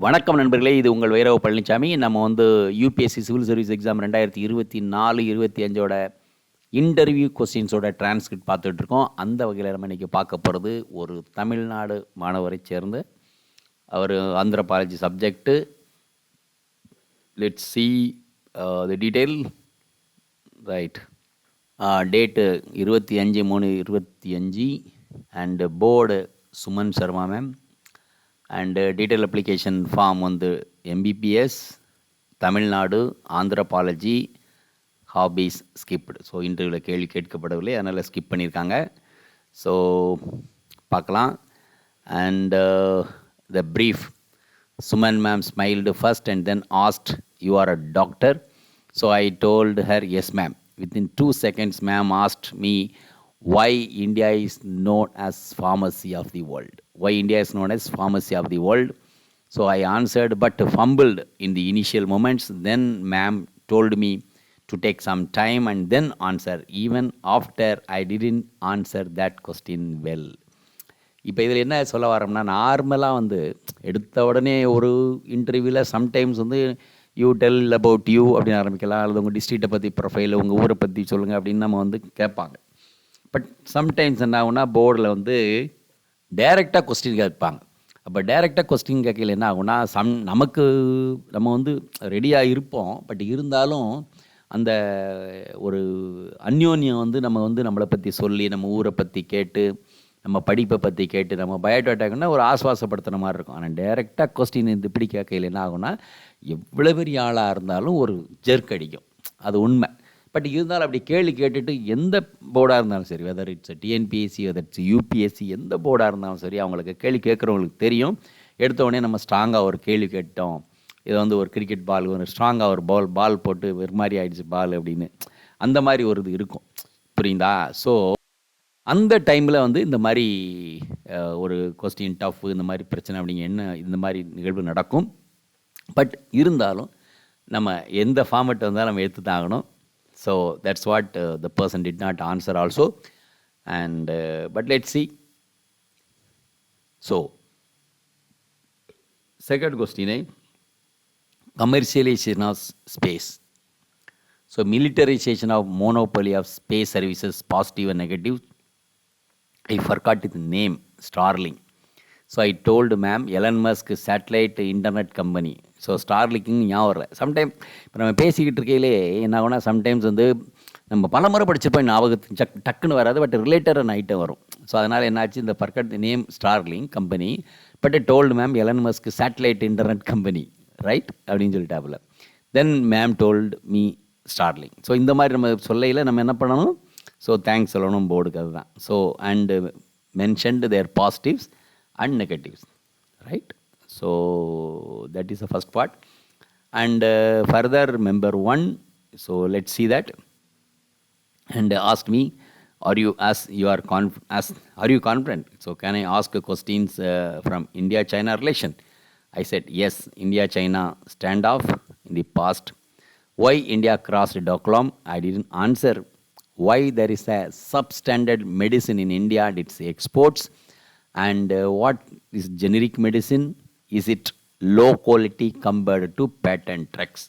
வணக்கம் நண்பர்களே, இது உங்கள் வைரவ பழனிசாமி. நம்ம யூபிஎஸ்சி சிவில் சர்வீஸ் எக்ஸாம் 2024-25ஓட இன்டர்வியூ கொஸ்டின்ஸோட டிரான்ஸ்கிரிப்ட் பார்த்துட்ருக்கோம். அந்த வகையில் நம்ம இன்றைக்கி பார்க்க போகிறது ஒரு தமிழ்நாடு மாணவரை சேர்ந்த அவர் anthropology subject. Let's see the detail. Right, date 25/3/25 and board Suman Sharma ma'am. And detail application form MBBS Tamil Nadu Anthropology hobbies skipped. So இன்டர்வியூவில் கேள்வி கேட்கப்படவில்லை, அதனால் ஸ்கிப் பண்ணியிருக்காங்க. ஸோ பார்க்கலாம். And the brief. Suman ma'am smiled first and then asked, "You are a doctor?" So I told her, "Yes ma'am." Within 2 seconds, ma'am asked me why India is known as pharmacy of the world. Why India is known as pharmacy of the world? So I answered but fumbled in the initial moments. Then ma'am told me to take some time and then answer. Even after I didn't answer that question well. இப்போ இதில் என்ன சொல்ல வரோம்னா, நார்மலாக எடுத்த உடனே ஒரு இன்டர்வியூவில் sometimes you tell about you அப்படின்னு ஆரம்பிக்கலாம், அல்லது உங்கள் டிஸ்ட்ரிக்டை பற்றி ப்ரொஃபைல், உங்கள் ஊரை பற்றி சொல்லுங்கள் அப்படின்னு நம்ம கேட்பாங்க. பட் சம்டைம்ஸ் என்ன ஆகுனா, போர்டில் டைரெக்டாக கொஸ்டின் கேட்பாங்க. அப்போ டைரெக்டாக கொஸ்டின் கேட்கல என்ன ஆகுனா, நம்ம ரெடியாக இருப்போம். பட் இருந்தாலும் அந்த ஒரு அந்யோன்யம் நம்மளை பற்றி சொல்லி, நம்ம ஊரை பற்றி கேட்டு, நம்ம படிப்பை பற்றி கேட்டு, நம்ம பயோடேட்டாக்குன்னா ஒரு ஆஸ்வாசப்படுத்துகிற மாதிரி இருக்கும். ஆனால் டைரெக்டாக கொஸ்டின் இப்படி கேட்கல என்ன ஆகுனா, எவ்வளோ பெரிய ஆளாக இருந்தாலும் ஒரு ஜெர்க் அடிக்கும். அது உண்மை. பட் இருந்தாலும் அப்படி கேள்வி கேட்டுட்டு எந்த போர்டாக இருந்தாலும் சரி, whether it's TNPSC, whether it's UPSC, எந்த போர்டாக இருந்தாலும் சரி, அவங்களுக்கு கேள்வி கேட்குறவங்களுக்கு தெரியும். எடுத்தோடனே நம்ம ஸ்ட்ராங்காக ஒரு கேள்வி கேட்டோம், இது ஒரு கிரிக்கெட் பால், ஒரு ஸ்ட்ராங்காக ஒரு பால் போட்டு ஒரு மாதிரி ஆயிடுச்சு பால் அப்படின்னு, அந்த மாதிரி ஒரு இது இருக்கும். புரியுதா? ஸோ அந்த டைமில் இந்த மாதிரி ஒரு கொஸ்டின் டஃப், இந்த மாதிரி பிரச்சனை இந்த மாதிரி நிகழ்வு நடக்கும். பட் இருந்தாலும் நம்ம எந்த ஃபார்மேட் வந்தாலும் நம்ம எடுத்து தான் ஆகணும். So that's what the person did not answer also. And but let's see. So second கொஸ்டினை, commercialization of space. So militarization of monopoly of space services, positive and negative. I forgot the name, Starlink. So I told ma'am, Elon Musk satellite internet company. So Starlink ஞாபகம் வரல. Sometime இப்போ நம்ம பேசிக்கிட்டு இருக்கையிலே என்ன ஆகுனா, sometimes நம்ம பல முறை படிச்சிருப்போம், ஞாபகத்துக்கு டக்குன்னு வராது, பட் ரிலேட்டடான ஐட்டம் வரும். ஸோ அதனால் என்னாச்சு, இந்த forgot the name Starlink company, but I told ma'am Elon Musk satellite internet company, right அப்படின்னு சொல்லிட்டாப்புல. Then ma'am told me Starlink. So இந்த மாதிரி நம்ம சொல்லையில் நம்ம என்ன பண்ணணும், ஸோ தேங்க்ஸ் சொல்லணும் போர்டுக்கு. அதுதான். So and mentioned their positives and negatives, right? So that is the first part. And further member 1, so let's see that. And asked me, are you confident? So can I ask questions from India-China relation? I said yes, India-China standoff in the past. Why India crossed Doklam? I didn't answer. Why there is a substandard medicine in India and its exports? And what is generic medicine? Is it low quality compared to patent drugs?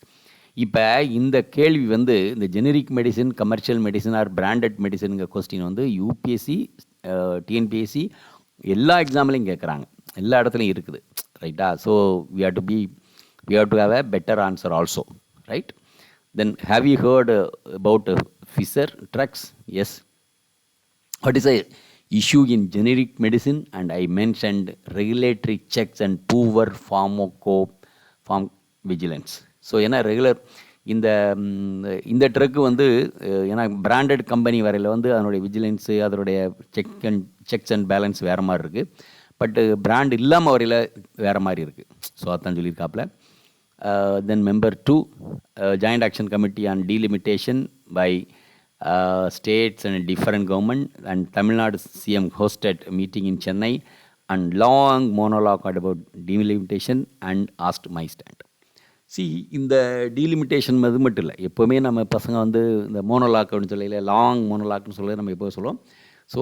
இப்போ இந்த கேள்வி இந்த generic medicine, commercial medicine or branded மெடிசனுங்க question UPSC, TNPSC எல்லா எக்ஸாம்லையும் கேட்குறாங்க, எல்லா இடத்துலையும் இருக்குது, ரைட்டா? So we have to have a better answer also, right? Then have you heard about Pfizer drugs? Yes. What is a issue in generic medicine? And I mentioned regulatory checks and poor pharmacovigilance. So ஏன்னா regular இந்த truck ஏன்னா branded company வரையில் அதனுடைய vigilance, அதனுடைய sex and balance வேறு மாதிரி இருக்குது. பட்டு பிராண்ட் இல்லாமல் வரையில் வேறு மாதிரி இருக்குது. ஸோ அதான் சொல்லியிருக்காப்புல. Then member 2, joint action committee on delimitation by states and different government, and Tamil Nadu CM hosted a meeting in Chennai and long monologue about delimitation and asked my stand. See, இந்த delimitation மட்டும் இல்லை, எப்போவுமே நம்ம பசங்க இந்த monologue அப்படின்னு சொல்லல, long மோனோலாக்னு சொல்லி நம்ம எப்போ சொல்லுவோம். So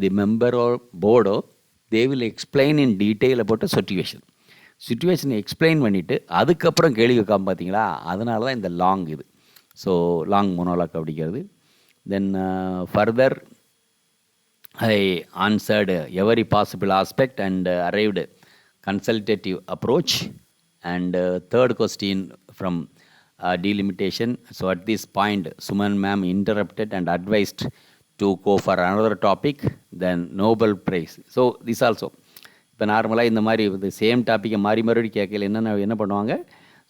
the member are board, they will explain in detail about a situation. சிச்சுவேஷனை எக்ஸ்பிளைன் பண்ணிவிட்டு அதுக்கப்புறம் கேள்வி கேட்காம பார்த்தீங்களா, அதனால தான் இந்த லாங் இது. ஸோ லாங் மோனோலாக் அப்படிங்கிறது. Then further I answered every possible aspect and arrived consultative approach. And third question from delimitation. So at this point, Suman ma'am interrupted and advised to go for another topic, then Nobel Prize. So this also. இப்போ நார்மலாக இந்த மாதிரி இந்த same டாப்பிக்கை மறுபடி கேட்கல என்ன பண்ணுவாங்க,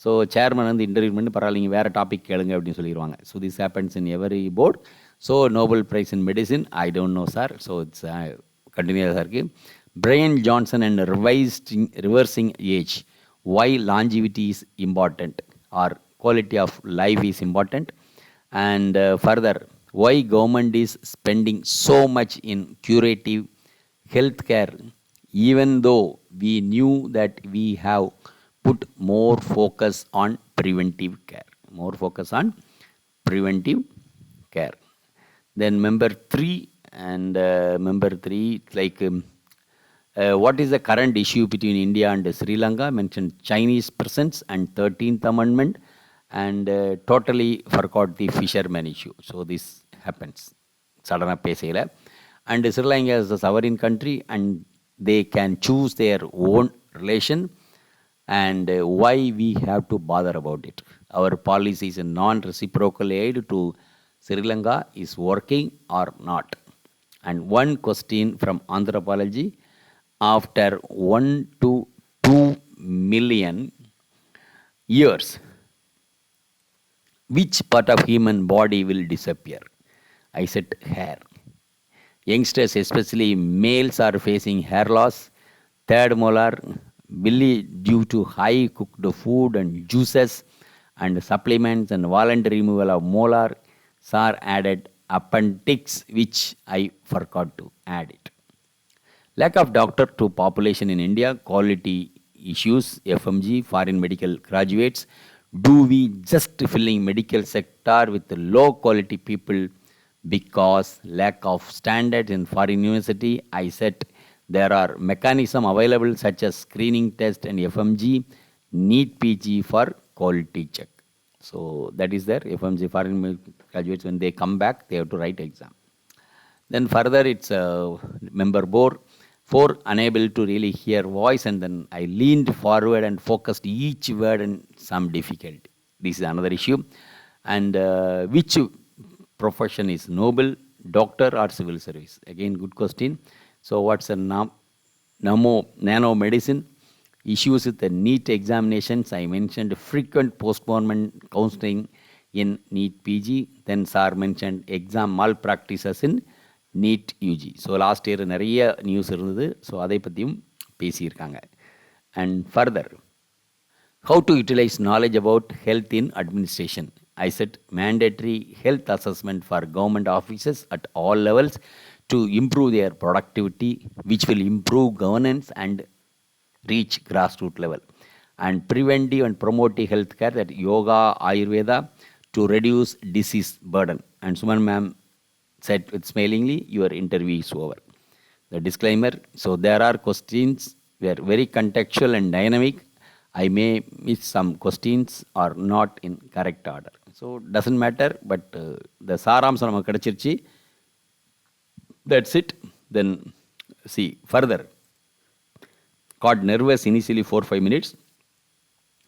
ஸோ சேர்மன் வந்து இன்டர்வியூ பண்ணி பரவாயில்லைங்க வேறு டாபிக் கேளுங்க அப்படின்னு சொல்லிடுவாங்க. So this happens in every board. So Nobel prize in medicine I don't know sir. So it's கண்டினியூஸாக இருக்குது. Bryan Johnson and reversing age, why longevity is important or quality of life is important. And further, why government is spending so much in curative health care even though we knew that we have put more focus on preventive care. Then member 3 and member 3 like what is the current issue between India and Sri Lanka, mentioned Chinese presence and 13th amendment, and totally forgot the fisherman issue. So this happens suddenly pesela. And Sri Lanka is a sovereign country and they can choose their own relation, and why we have to bother about it. Our policies in non-reciprocal aid to Sri Lanka is working or not. And one question from Anthropology, after 1 to 2 million years, which part of human body will disappear? I said hair. Youngsters, especially males, are facing hair loss. Third molar, belly due to high cooked food and juices and supplements, and voluntary removal of molars are added. Appendix, which I forgot to add it. Lack of doctor to population in India, quality issues, FMG, foreign medical graduates. Do we just filling medical sector with low quality people because lack of standards in foreign university? I said there are mechanisms available such as screening test and FMG, NEET PG for quality check. So that is there. FMG foreign graduates, when they come back, they have to write exam. Then further it's member board 4, unable to really hear voice, and then I leaned forward and focused each word and some difficulty. This is another issue. And which profession is noble, doctor or civil service? Again, good question. So what's a nanomedicine? Issues with the NEET examinations, I mentioned frequent postponement counseling in NEET PG. Then sir mentioned exam malpractices in NEET UG. So last year நிறைய news இருந்தது, so அதை பற்றியும் பேசியிருக்காங்க. And further, how to utilize knowledge about health in administration? I said mandatory health assessment for government offices at all levels to improve their productivity, which will improve governance and reach grassroots level. And preventive and promotive healthcare, that yoga, Ayurveda, to reduce disease burden. And Suman ma'am said with smilingly, your interview is over. The disclaimer, so there are questions, they are very contextual and dynamic. I may miss some questions or not in correct order. So doesn't matter, but the saramsam namakku kadachirchi. That's it. Then see further. Got nervous initially 4-5 minutes,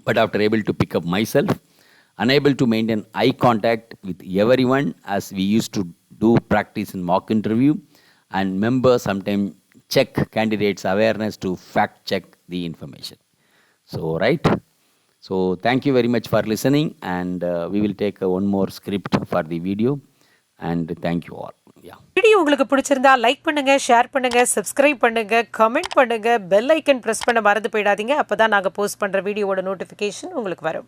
but after able to pick up myself, unable to maintain eye contact with everyone as we used to do practice in mock interview, and members sometimes check candidates' awareness to fact check the information. So right. So thank you very much for listening, and we will take one more script for the video, and thank you all. Yeah. Video உங்களுக்கு பிடிச்சிருந்தா like பண்ணுங்க, share பண்ணுங்க, subscribe பண்ணுங்க, comment பண்ணுங்க, bell icon press பண்ண மறந்து போயிடாதீங்க. அப்பதான் நாங்க போஸ்ட் பண்ற வீடியோவோட நோட்டிஃபிகேஷன் உங்களுக்கு வரும்.